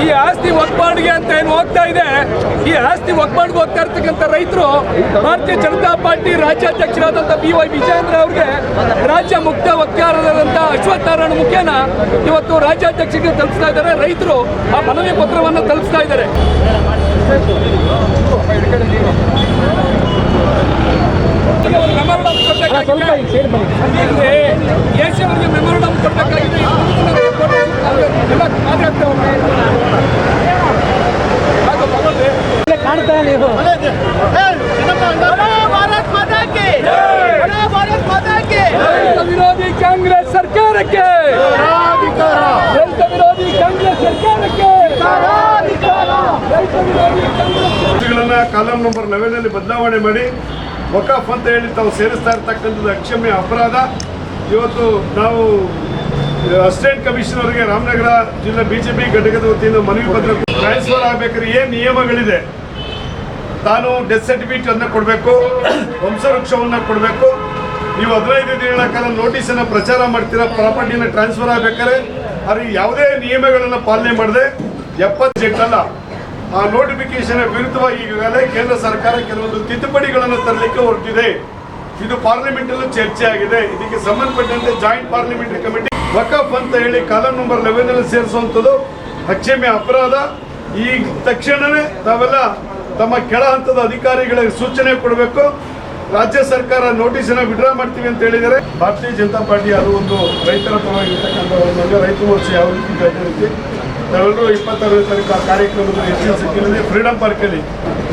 ಈ ಆಸ್ತಿ ಒಗ್ಪಾಡಿಗೆ ಅಂತ ಏನು ಹೋಗ್ತಾ ಇದೆ, ಈ ಆಸ್ತಿ ಒಗ್ಪಾಡಿಗೆ ಹೋಗ್ತಾ ಇರ್ತಕ್ಕಂಥ ರೈತರು ಭಾರತೀಯ ಜನತಾ ಪಾರ್ಟಿ ರಾಜ್ಯಾಧ್ಯಕ್ಷರಾದಂಥ BY ವಿಜಯೇಂದ್ರ ಅವ್ರಿಗೆ ರಾಜ್ಯ ಮುಕ್ತ ವಕ್ತಾರರಾದಂಥ ಅಶ್ವಥ್ ನಾರಾಯಣ ಮುಖೇನ ಇವತ್ತು ರಾಜ್ಯಾಧ್ಯಕ್ಷರಿಗೆ ತಲುಪಿಸ್ತಾ ಇದ್ದಾರೆ. ರೈತರು ಆ ಮನವಿ ಪತ್ರವನ್ನು ತಲುಪಿಸ್ತಾ ಇದ್ದಾರೆ. ಮೆಮೊರಂಡಮ್ ಕೊಡಬೇಕಾಗಿದೆ, ಮೆಮೊರಂಡಮ್ ಕೊಡಬೇಕಾಗಿದೆ. ಕಾಣ್ತಾ ನೀವು ವಿರೋಧಿ ಕಾಂಗ್ರೆಸ್ ಸರ್ಕಾರಕ್ಕೆ, ರೈತ ವಿರೋಧಿ ಕಾಂಗ್ರೆಸ್ ಸರ್ಕಾರಕ್ಕೆ ಕಾಲಂ ನಂಬರ್ 11 ಬದಲಾವಣೆ ಮಾಡಿ ವಕಾಫ್ ಅಂತ ಹೇಳಿ ತಾವು ಸೇರಿಸ್ತಾ ಇರ್ತಕ್ಕಂಥದ್ದು ಅಕ್ಷಮ್ಯ ಅಪರಾಧ. ಇವತ್ತು ನಾವು ಅಸಿಸ್ಟೆಂಟ್ ಕಮಿಷನರ್ಗೆ ರಾಮನಗರ ಜಿಲ್ಲಾ BJP ಘಟಕದ ವತಿಯಿಂದ ಮನವಿ ಪತ್ರ ಟ್ರಾನ್ಸ್ಫರ್ ಆಗಬೇಕಾದ್ರೆ ಏನು ನಿಯಮಗಳಿದೆ, ತಾನು ಡೆತ್ ಸರ್ಟಿಫಿಕೇಟ್ ಅನ್ನು ಕೊಡಬೇಕು, ವಂಶವೃಕ್ಷವನ್ನು ಕೊಡಬೇಕು. ನೀವು 15 ದಿನಗಳ ಕಾಲ ನೋಟಿಸನ್ನು ಪ್ರಚಾರ ಮಾಡ್ತೀರಾ, ಪ್ರಾಪರ್ಟಿನ ಟ್ರಾನ್ಸ್ಫರ್ ಆಗಬೇಕಾದ್ರೆ ಅದು ಯಾವುದೇ ನಿಯಮಗಳನ್ನು ಪಾಲನೆ ಮಾಡದೆ 70 ಅಲ್ಲ ಆ ನೋಟಿಫಿಕೇಶನ್ ವಿರುದ್ಧವಾಗಿ ಈಗಾಗಲೇ ಕೇಂದ್ರ ಸರ್ಕಾರ ಕೆಲವೊಂದು ತಿದ್ದುಪಡಿಗಳನ್ನು ತರಲಿಕ್ಕೆ ಹೊರಟಿದೆ. ಇದು ಪಾರ್ಲಿಮೆಂಟಲ್ಲೂ ಚರ್ಚೆ ಆಗಿದೆ. ಇದಕ್ಕೆ ಸಂಬಂಧಪಟ್ಟಂತೆ ಜಾಯಿಂಟ್ ಪಾರ್ಲಿಮೆಂಟರಿ ಕಮಿಟಿ ವಕಾಫ್ ಅಂತ ಹೇಳಿ ಕಾಲಂ ನಂಬರ್ 11 ಸೇರಿಸುವಂಥದ್ದು ಅಕ್ಷಮ್ಯ ಅಪರಾಧ. ಈ ತಕ್ಷಣವೇ ತಾವೆಲ್ಲ ತಮ್ಮ ಕೆಳ ಹಂತದ ಅಧಿಕಾರಿಗಳಿಗೆ ಸೂಚನೆ ಕೊಡಬೇಕು. ರಾಜ್ಯ ಸರ್ಕಾರ ನೋಟಿಸನ್ನು ವಿಡ್ರಾ ಮಾಡ್ತೀವಿ ಅಂತ ಹೇಳಿದರೆ ಭಾರತೀಯ ಜನತಾ ಪಾರ್ಟಿ ಅದು ಒಂದು ರೈತರ ಪರವಾಗಿರ್ತಕ್ಕಂಥ ಒಂದು ರೈತ ಮೋರ್ಚೆ ಯಾವ ರೀತಿ ನಾವೆಲ್ಲರೂ 26ನೇ ತಾರೀಕು ಆ ಕಾರ್ಯಕ್ರಮದ ಹೆಚ್ಚಿನ ಸಂಖ್ಯೆಯಲ್ಲಿ ಫ್ರೀಡಂ ಪಾರ್ಕಲ್ಲಿ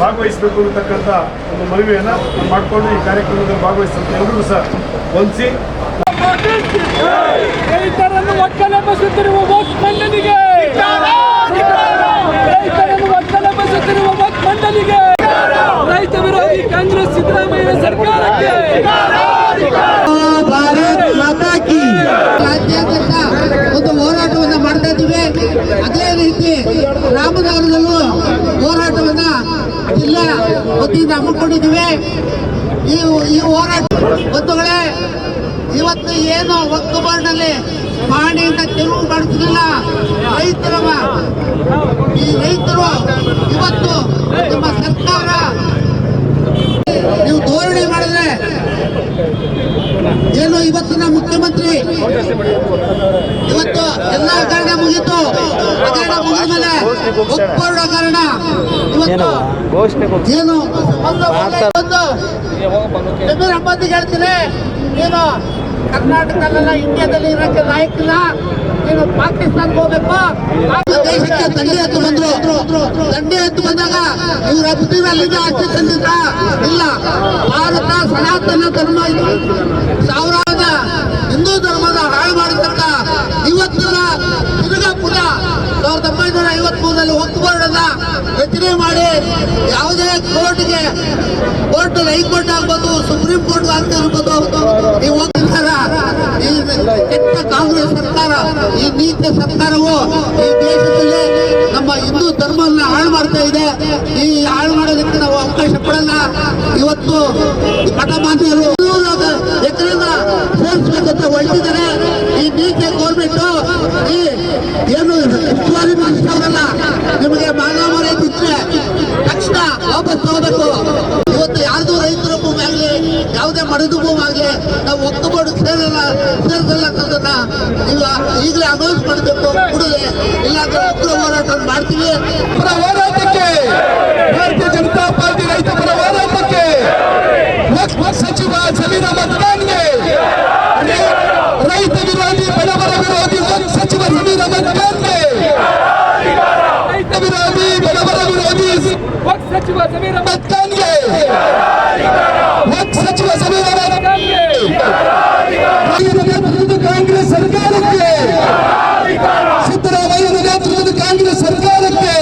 ಭಾಗವಹಿಸಬೇಕು ಅಂತಕ್ಕಂಥ ಒಂದು ಮನವಿಯನ್ನು ಮಾಡಿಕೊಂಡು ಈ ಕಾರ್ಯಕ್ರಮದಲ್ಲಿ ಭಾಗವಹಿಸುವಂಥ ಎಲ್ಲರೂ ಸಹ ವಂದಿಸಿ ರೈತರನ್ನು ಒಕ್ಕಲೆಬ್ಬಿಸುತ್ತಿರುವ ವಕ್ಫ್ ಮಂಡಳಿಗೆ, ರೈತರನ್ನು ಒಕ್ಕಲೆಬ್ಬಿಸುತ್ತಿರುವ ವಕ್ಫ್ ಮಂಡಳಿಗೆ, ರೈತ ವಿರೋಧಿ ಕಾಂಗ್ರೆಸ್ ಸಿದ್ದರಾಮಯ್ಯ ಸರ್ಕಾರಕ್ಕೆ ರಾಜ್ಯಾದ್ಯಂತ ಒಂದು ಹೋರಾಟವನ್ನ ಮಾಡ್ತಾ ಇದ್ದೀವಿ. ಅದೇ ರೀತಿ ರಾಮನಗರದಲ್ಲೂ ಹೋರಾಟವನ್ನ ಜಿಲ್ಲಾ ವತಿಯಿಂದ ಹಮ್ಮಿಕೊಂಡಿದ್ದೀವಿ. ಈ ಹೋರಾಟ ಬಂಧುಗಳೇ, ಇವತ್ತು ಏನು ವಕ್ಫ್ ಬೋರ್ಡ್ನಲ್ಲಿ ಪಾಣಿಯಿಂದ ತೆರವು ಮಾಡುತ್ತಿಲ್ಲ ಈ ರೈತರು ಇವತ್ತು ನಿಮ್ಮ ಸರ್ಕಾರ ನೀವು ಧೋರಣೆ ಮಾಡಿದ್ರೆ ಏನು ಇವತ್ತಿನ ಮುಖ್ಯಮಂತ್ರಿ ಇವತ್ತು ಎಲ್ಲ ಹಗರಣ ಮುಗಿತು, ಹಗರಣ ಮುಗಿದ ಮೇಲೆ ವಕ್ಫ್ ಬೋರ್ಡ್ ಹಗರಣ ಇವತ್ತು ಏನು ಜಮೀರ್ ಅಹ್ಮದ್ಗೆ ಹೇಳ್ತೀನಿ, ನೀನು ಕರ್ನಾಟಕದಲ್ಲ ಇಂಡಿಯಾದಲ್ಲಿ ಇರೋಕ್ಕೆ ಲಾಯಕ್ಕಿಲ್ಲ, ನೀನು ಪಾಕಿಸ್ತಾನ್ಗೆ ಹೋಗ್ಬೇಕು. ದೇಶಕ್ಕೆ ದಂಡೆ ಎತ್ತು ಬಂದ್ರು, ದಂಡೆ ಎತ್ತು ಬಂದಾಗ ಇವ್ರ ಅಲ್ಲಿಂದ ಆಚೆ ತಂದಿದ್ರ ಇಲ್ಲ. ಭಾರತ ಸನಾತನ ಧರ್ಮ ಇದು ಸಾವಿರಾದ ಹಿಂದೂ ಧರ್ಮದ ಹಾಳು ಮಾಡಿದಂತ ಇವತ್ತಿನ ತಿರುಗಾ ಪುಟ 1953ರಲ್ಲಿ ವಕ್ಫ್ ಬೋರ್ಡ್ ಅನ್ನ ರಚನೆ ಮಾಡಿ ಯಾವುದೇ ಕೋರ್ಟ್ಗೆ ಹೈಕೋರ್ಟ್ ಆಗ್ಬೋದು, ಸುಪ್ರೀಂ ಕೋರ್ಟ್ ಆಗ್ತಾ ಇರ್ಬೋದು, ಈ ಕೆಟ್ಟ ಕಾಂಗ್ರೆಸ್ ಸರ್ಕಾರ, ಈ ನೀಚ ಸರ್ಕಾರವು ಈ ದೇಶದಲ್ಲಿ ನಮ್ಮ ಹಿಂದೂ ಧರ್ಮವನ್ನ ಹಾಳು ಮಾಡ್ತಾ ಇದೆ. ಈ ಹಾಳು ಮಾಡೋದಕ್ಕೆ ನಾವು ಅವಕಾಶ ಕೊಡಲ್ಲ. ಇವತ್ತು ಮಠಮಾನ್ಯರು ಎಕರೆಯಿಂದ ಸೇರಿಸಬೇಕಂತ ಹೊರಟಿದ್ದಾರೆ. ಈ ನೀಚ ಗೌರ್ಮೆಂಟ್ ಈ ಏನು ಉಸ್ತುವಾರಿ ಮಿನಿಸ್ಟರ್ಲ್ಲ ನಿಮಗೆ ಮಾನವರೇ ಇದ್ರೆ ತಕ್ಷಣ ವಾಪಸ್ ತಗೋಬೇಕು. ಇವತ್ತು ಯಾರ್ದು ರೈತರ ಭೂಮಿ ಆಗ್ಲಿ, ಯಾವುದೇ ಮರದ ಭೂಮಿ ಆಗ್ಲಿ ನಾವು ವಕ್ಫ್ ಬೋರ್ಡ್ ಸೇರಲ್ಲ ಅನ್ನೋದನ್ನ ನೀವು ಈಗಲೇ ಅನೌನ್ಸ್ ಮಾಡಬೇಕು ಕೂಡಲೇ, ಇಲ್ಲಾಂದ್ರೆ ಉಗ್ರ ಹೋರಾಟ ಮಾಡ್ತೀವಿ. ಪರ ಹೋರಾಟಕ್ಕೆ ಭಾರತೀಯ ಜನತಾ ಪಾರ್ಟಿ ರೈತ ಪರ ಹೋರಾಟಕ್ಕೆ ವಕ್ಫ್ ಸಚಿವ ಜಮೀರ್ ಅಹ್ಮದ್ ಖಾನ್ಗೆ, ರೈತ ವಿರೋಧಿ ಬಡವರ ವಿರೋಧಿ ವಕ್ಫ್ ಸಚಿವ ಜಮೀರ್ ಅಹ್ಮದ್ ಖಾನ್ಗೆ, ರೈತ ವಿರೋಧಿ ಬಡವರ ವಿರೋಧಿ ವಕ್ಫ್ ಸಚಿವ ಜಮೀರ್ ಅಹ್ಮದ್ ಖಾನ್ಗೆ, ವಕ್ಫ್ ಸಚಿವ ಜಮೀರ್ ಅಹ್ಮದ್ ಖಾನ್ಗೆ, ಕಾಂಗ್ರೆಸ್ ಸರ್ಕಾರಕ್ಕೆ, ಸಿದ್ದರಾಮಯ್ಯ ನೇತೃತ್ವದ ಕಾಂಗ್ರೆಸ್ ಸರ್ಕಾರಕ್ಕೆ,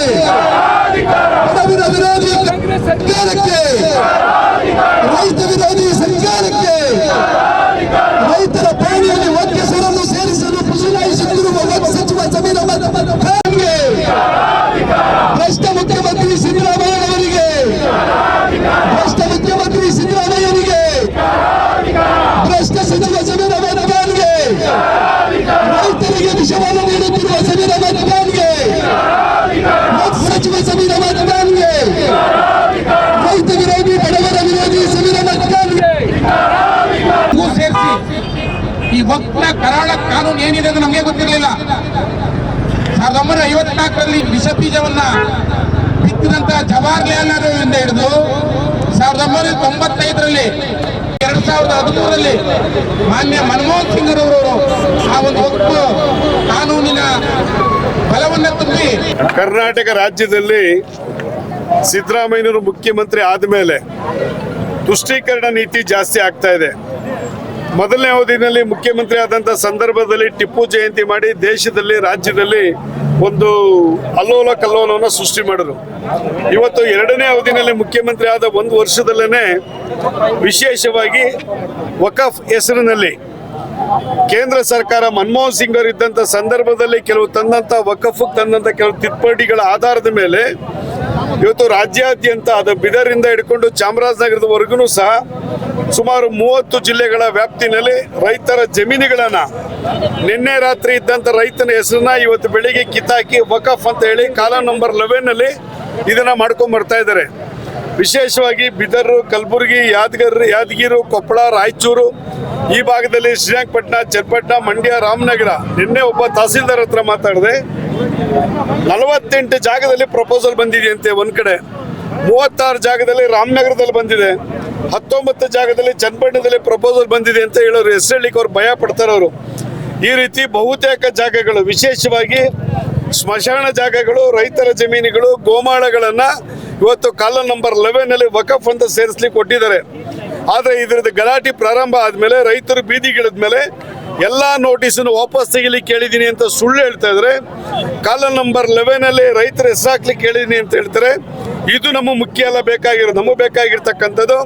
ಬಡವರ ವಿರೋಧಿ ಕಾಂಗ್ರೆಸ್ ಸರ್ಕಾರಕ್ಕೆ, ರೈತ ವಿರೋಧಿ ಸರ್ಕಾರಕ್ಕೆ, ರೈತರ ಪಾಣಿಯಲ್ಲಿ ಒಗ್ಗಸರನ್ನು ಸೇರಿಸಲು ಬದಲಾಯಿಸುತ್ತಿರುವ ವಕ್ಫ್ ಸಚಿವ ಜಮೀರ್ ಅಹ್ಮದ್ ಖಾನ್ಗೆ, ಭ್ರಷ್ಟ ಮುಖ್ಯಮಂತ್ರಿ ಸಿದ್ದರಾಮಯ್ಯನವರಿಗೆ, ಭ್ರಷ್ಟ ಮುಖ್ಯಮಂತ್ರಿ ಸಿದ್ದರಾಮಯ್ಯನಿಗೆ, ಭ್ರಷ್ಟ ಸಚಿವ ಜಮೀರ್ ಅಹ್ಮದ್ ಖಾನ್ಗೆ ವಕ್ಫ್ನ ಕರಾಳ ಕಾನೂನು ಏನಿದೆ ಅಂತ ನಮಗೆ ಗೊತ್ತಿರಲಿಲ್ಲ. 1954ರಲ್ಲಿ ವಿಷ ಬೀಜವನ್ನ ಬಿತ್ತಿದಂತ ಜವಾಹರ್ಲಾಲ್ ನೆಹರುವಿಂದ ಹಿಡಿದು 1995ರಲ್ಲಿ 2013ರಲ್ಲಿ ಮಾನ್ಯ ಮನಮೋಹನ್ ಸಿಂಗ್ ಅವರು ಆ ಒಂದು ವಕ್ಫ್ ಕಾನೂನಿನ ಬಲವನ್ನ ತುಂಬಿ ಕರ್ನಾಟಕ ರಾಜ್ಯದಲ್ಲಿ ಸಿದ್ದರಾಮಯ್ಯನವರು ಮುಖ್ಯಮಂತ್ರಿ ಆದಮೇಲೆ ತುಷ್ಟೀಕರಣ ನೀತಿ ಜಾಸ್ತಿ ಆಗ್ತಾ ಇದೆ. ಮೊದಲನೇ ಅವಧಿಯಲ್ಲಿ ಮುಖ್ಯಮಂತ್ರಿ ಆದಂಥ ಸಂದರ್ಭದಲ್ಲಿ ಟಿಪ್ಪು ಜಯಂತಿ ಮಾಡಿ ದೇಶದಲ್ಲಿ ರಾಜ್ಯದಲ್ಲಿ ಒಂದು ಅಲ್ಲೋಲ ಕಲ್ಲೋಲವನ್ನು ಸೃಷ್ಟಿ ಮಾಡಿದ್ರು. ಇವತ್ತು ಎರಡನೇ ಅವಧಿಯಲ್ಲಿ ಮುಖ್ಯಮಂತ್ರಿ ಆದ ಒಂದು ವರ್ಷದಲ್ಲೇ ವಿಶೇಷವಾಗಿ ವಕಫ್ ಹೆಸರಿನಲ್ಲಿ ಕೇಂದ್ರ ಸರ್ಕಾರ ಮನಮೋಹನ್ ಸಿಂಗ್ ಅವರು ಇದ್ದಂಥ ಸಂದರ್ಭದಲ್ಲಿ ಕೆಲವು ವಕಫ್ ತಂದಂಥ ಕೆಲವು ತಿದ್ದುಪಡಿಗಳ ಆಧಾರದ ಮೇಲೆ ಇವತ್ತು ರಾಜ್ಯಾದ್ಯಂತ ಅದು ಬಿದರಿಂದ ಹಿಡ್ಕೊಂಡು ಚಾಮರಾಜನಗರದವರೆಗೂ ಸಹ ಸುಮಾರು 30 ಜಿಲ್ಲೆಗಳ ವ್ಯಾಪ್ತಿನಲ್ಲಿ ರೈತರ ಜಮೀನುಗಳನ್ನ ನಿನ್ನೆ ರಾತ್ರಿ ಇದ್ದಂಥ ರೈತನ ಹೆಸರನ್ನ ಇವತ್ತು ಬೆಳಿಗ್ಗೆ ಕಿತ್ತಾಕಿ ವಕಫ್ ಅಂತ ಹೇಳಿ ಕಾಲಂ ನಂಬರ್ 11ನಲ್ಲಿ ಇದನ್ನ ಮಾಡ್ಕೊಂಡ್ ಬರ್ತಾ ಇದ್ದಾರೆ. ವಿಶೇಷವಾಗಿ ಬಿದರ್, ಕಲಬುರಗಿ, ಯಾದಗಿರಿ, ಕೊಪ್ಪಳ, ರಾಯಚೂರು ಈ ಭಾಗದಲ್ಲಿ ಶ್ರೀರಂಗಪಟ್ಟಣ, ಚನ್ನಪಟ್ಟಣ, ಮಂಡ್ಯ, ರಾಮನಗರ. ನಿನ್ನೆ ಒಬ್ಬ ತಹಸೀಲ್ದಾರ್ ಹತ್ರ ಮಾತಾಡಿದೆ, 48 ಜಾಗದಲ್ಲಿ ಪ್ರಪೋಸಲ್ ಬಂದಿದೆಯಂತೆ ಒಂದ್ ಕಡೆ, 36 ಜಾಗದಲ್ಲಿ ರಾಮನಗರದಲ್ಲಿ ಬಂದಿದೆ, 19 ಜಾಗದಲ್ಲಿ ಚನ್ನಪಟ್ಟಣದಲ್ಲಿ ಪ್ರಪೋಸಲ್ ಬಂದಿದೆ ಅಂತ ಹೇಳೋರು. ಹೆಸರಳ್ಳಿಕ್ಕೆ ಅವ್ರು ಭಯ ಪಡ್ತಾರೆ ಅವರು. ಈ ರೀತಿ ಬಹುತೇಕ ಜಾಗಗಳು, ವಿಶೇಷವಾಗಿ ಸ್ಮಶಾನ ಜಾಗಗಳು, ರೈತರ ಜಮೀನುಗಳು, ಗೋಮಾಳಗಳನ್ನ ಇವತ್ತು ಕಾಲಂ ನಂಬರ್ 11ನಲ್ಲಿ ವಕಫ್ ಅಂತ ಸೇರಿಸ್ಲಿಕ್ಕೆ ಕೊಟ್ಟಿದ್ದಾರೆ. ಆದರೆ ಇದರದ್ದು ಗಲಾಟೆ ಪ್ರಾರಂಭ ಆದಮೇಲೆ ರೈತರು ಬೀದಿಗಿಳಿದ್ಮೇಲೆ ಎಲ್ಲ ನೋಟಿಸನ್ನು ವಾಪಸ್ ತೆಗಿಲಿಕ್ಕೆ ಹೇಳಿದ್ದೀನಿ ಅಂತ ಸುಳ್ಳು ಹೇಳ್ತಾ ಇದ್ದಾರೆ. ಕಾಲಂ ನಂಬರ್ 11ನಲ್ಲಿ ರೈತರ ಹೆಸರು ಹಾಕ್ಲಿಕ್ಕೆ ಹೇಳಿದ್ದೀನಿ ಅಂತ ಹೇಳ್ತಾರೆ. ಇದು ನಮ್ಮ ಮುಖ್ಯ ಅಲ್ಲ, ಬೇಕಾಗಿರೋದು ನಮಗೆ ಬೇಕಾಗಿರ್ತಕ್ಕಂಥದ್ದು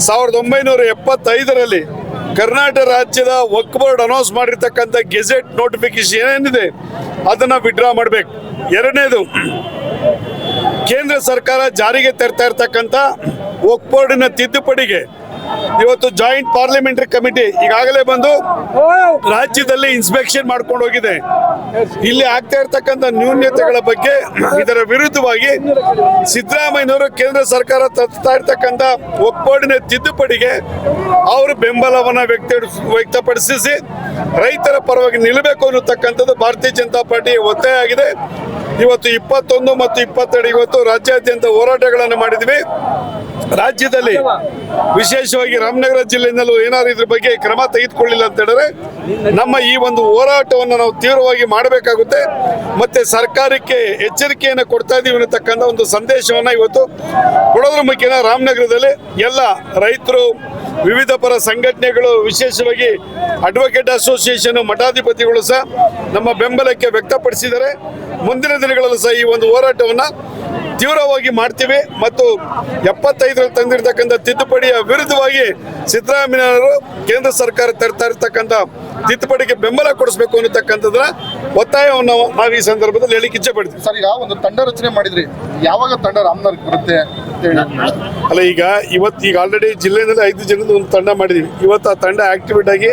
1975ರಲ್ಲಿ ಕರ್ನಾಟಕ ರಾಜ್ಯದ ವಕ್ಫ್ ಬೋರ್ಡ್ ಅನೌನ್ಸ್ ಮಾಡಿರ್ತಕ್ಕಂಥ ಗೆಜೆಟ್ ನೋಟಿಫಿಕೇಶನ್ ಏನೇನಿದೆ ಅದನ್ನ ವಿಡ್ರಾ ಮಾಡಬೇಕು. ಎರಡನೇದು, ಕೇಂದ್ರ ಸರ್ಕಾರ ಜಾರಿಗೆ ತರ್ತಾ ಇರ್ತಕ್ಕಂಥ ವಕ್ಫ್ ಬೋರ್ಡಿನ ತಿದ್ದುಪಡಿಗೆ ಇವತ್ತು ಜಾಯಿಂಟ್ ಪಾರ್ಲಿಮೆಂಟರಿ ಕಮಿಟಿ ಈಗಾಗಲೇ ಬಂದು ರಾಜ್ಯದಲ್ಲಿ ಇನ್ಸ್ಪೆಕ್ಷನ್ ಮಾಡ್ಕೊಂಡು ಹೋಗಿದೆ. ಇಲ್ಲಿ ಆಗ್ತಾ ಇರ್ತಕ್ಕಂಥ ನ್ಯೂನ್ಯತೆಗಳ ಬಗ್ಗೆ, ಇದರ ವಿರುದ್ಧವಾಗಿ ಸಿದ್ದರಾಮಯ್ಯನವರು ಕೇಂದ್ರ ಸರ್ಕಾರ ತರ್ತಾ ಇರ್ತಕ್ಕಂಥ ವಕ್ಫ್ ಬೋರ್ಡಿನ ತಿದ್ದುಪಡಿಗೆ ಅವರು ಬೆಂಬಲವನ್ನು ವ್ಯಕ್ತಪಡಿಸಿ ರೈತರ ಪರವಾಗಿ ನಿಲ್ಲಬೇಕು ಅನ್ನತಕ್ಕಂಥದ್ದು ಭಾರತೀಯ ಜನತಾ ಪಾರ್ಟಿಯ ಒತ್ತಾಯ ಆಗಿದೆ. ಇವತ್ತು 21 ಮತ್ತು 22 ಇವತ್ತು ರಾಜ್ಯಾದ್ಯಂತ ಹೋರಾಟಗಳನ್ನು ಮಾಡಿದ್ವಿ. ರಾಜ್ಯದಲ್ಲಿ ವಿಶೇಷವಾಗಿ ರಾಮನಗರ ಜಿಲ್ಲೆಯಿಂದಲೂ ಏನಾದ್ರು ಇದ್ರ ಬಗ್ಗೆ ಕ್ರಮ ತೆಗೆದುಕೊಳ್ಳಿಲ್ಲ ಅಂತ ಹೇಳಿದ್ರೆ ನಮ್ಮ ಈ ಒಂದು ಹೋರಾಟವನ್ನು ನಾವು ತೀವ್ರವಾಗಿ ಮಾಡಬೇಕಾಗುತ್ತೆ. ಮತ್ತೆ ಸರ್ಕಾರಕ್ಕೆ ಎಚ್ಚರಿಕೆಯನ್ನು ಕೊಡ್ತಾ ಇದೀವಿ ಅನ್ನತಕ್ಕಂಥ ಒಂದು ಸಂದೇಶವನ್ನು ಇವತ್ತು ಕೊಡೋದ್ರ ಮುಖೇನ ರಾಮನಗರದಲ್ಲಿ ಎಲ್ಲ ರೈತರು, ವಿವಿಧ ಪರ ಸಂಘಟನೆಗಳು, ವಿಶೇಷವಾಗಿ ಅಡ್ವೊಕೇಟ್ ಅಸೋಸಿಯೇಷನ್, ಮಠಾಧಿಪತಿಗಳು ಸಹ ನಮ್ಮ ಬೆಂಬಲಕ್ಕೆ ವ್ಯಕ್ತಪಡಿಸಿದ್ದಾರೆ. ಮುಂದಿನ ದಿನಗಳಲ್ಲೂ ಸಹ ಈ ಒಂದು ಹೋರಾಟವನ್ನು ತೀವ್ರವಾಗಿ ಮಾಡ್ತೀವಿ ಮತ್ತು 75ರಲ್ಲಿ ತಂದಿರತಕ್ಕಂಥ ತಿದ್ದುಪಡಿಯ ವಿರುದ್ಧವಾಗಿ ಸಿದ್ದರಾಮಯ್ಯನವರು ಕೇಂದ್ರ ಸರ್ಕಾರ ತರ್ತಾ ಇರ್ತಕ್ಕಂಥ ತಿದ್ದುಪಡಿಗೆ ಬೆಂಬಲ ಕೊಡಿಸಬೇಕು ಅನ್ನತಕ್ಕಂಥದ್ರ ಒತ್ತಾಯವನ್ನು ನಾವು ಈ ಸಂದರ್ಭದಲ್ಲಿ ಹೇಳಿಕ್ಕೆ ಇಚ್ಛೆ ಪಡ್ತೀವಿ. ಸರ್, ಈಗ ಒಂದು ತಂಡ ರಚನೆ ಮಾಡಿದ್ರಿ, ಯಾವಾಗ ತಂಡ ರಾಮನಗರಕ್ಕೆ ಬರುತ್ತೆ ಅಂತ ಹೇಳಿ? ಅಲ್ಲ, ಈಗ ಆಲ್ರೆಡಿ ಜಿಲ್ಲೆಯಲ್ಲಿ 5 ಜನದ ಒಂದು ತಂಡ ಮಾಡಿದೀವಿ. ಇವತ್ತು ಆ ತಂಡ ಆಕ್ಟಿವೇಟ್ ಆಗಿ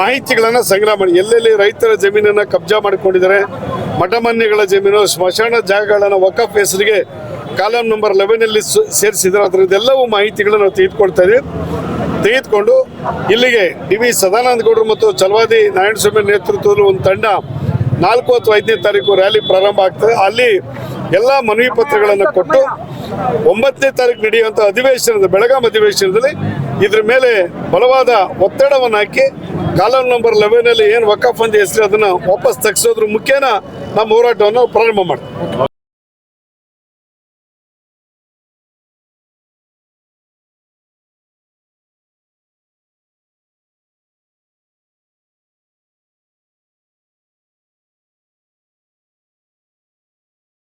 ಮಾಹಿತಿಗಳನ್ನು ಸಂಗ್ರಹ ಮಾಡಿ ಎಲ್ಲೆಲ್ಲಿ ರೈತರ ಜಮೀನನ್ನು ಕಬ್ಜಾ ಮಾಡಿಕೊಂಡಿದ್ದಾರೆ, ಮಠಮಾನ್ಯಗಳ ಜಮೀನು, ಸ್ಮಶಾನ ಜಾಗಗಳನ್ನು ವಕಫ್ ಹೆಸರಿಗೆ ಕಾಲಂ ನಂಬರ್ 11ನಲ್ಲಿ ಸೇರಿಸಿದ್ರೆ ಅದರದ್ದೆಲ್ಲವೂ ಮಾಹಿತಿಗಳನ್ನು ನಾವು ತೆಗೆದುಕೊಂಡು ಇಲ್ಲಿಗೆ ಡಿ.ವಿ. ಸದಾನಂದ ಗೌಡರು ಮತ್ತು ಚಲವಾದಿ ನಾರಾಯಣಸ್ವಾಮಿ ನೇತೃತ್ವದಲ್ಲಿ ಒಂದು ತಂಡ 4 ಅಥವಾ 5ನೇ ತಾರೀಕು ರ್ಯಾಲಿ ಪ್ರಾರಂಭ ಆಗ್ತದೆ. ಅಲ್ಲಿ ಎಲ್ಲ ಮನವಿ ಪತ್ರಗಳನ್ನು ಕೊಟ್ಟು 9ನೇ ತಾರೀಕು ನಡೆಯುವಂಥ ಬೆಳಗಾಂ ಅಧಿವೇಶನದಲ್ಲಿ ಇದ್ರ ಮೇಲೆ ಬಲವಾದ ಒತ್ತಡವನ್ನು ಹಾಕಿ ಕಾಲಂ ನಂಬರ್ 11ನಲ್ಲಿ ಏನು ವಕಫ್ ಅಂತ ಹೆಸರು ಅದನ್ನು ವಾಪಸ್ ತೆಗೆಸೋದ್ರ ಮುಖೇನ ನಮ್ಮ ಹೋರಾಟವನ್ನು ಪ್ರಾರಂಭ ಮಾಡ್ತೀವಿ.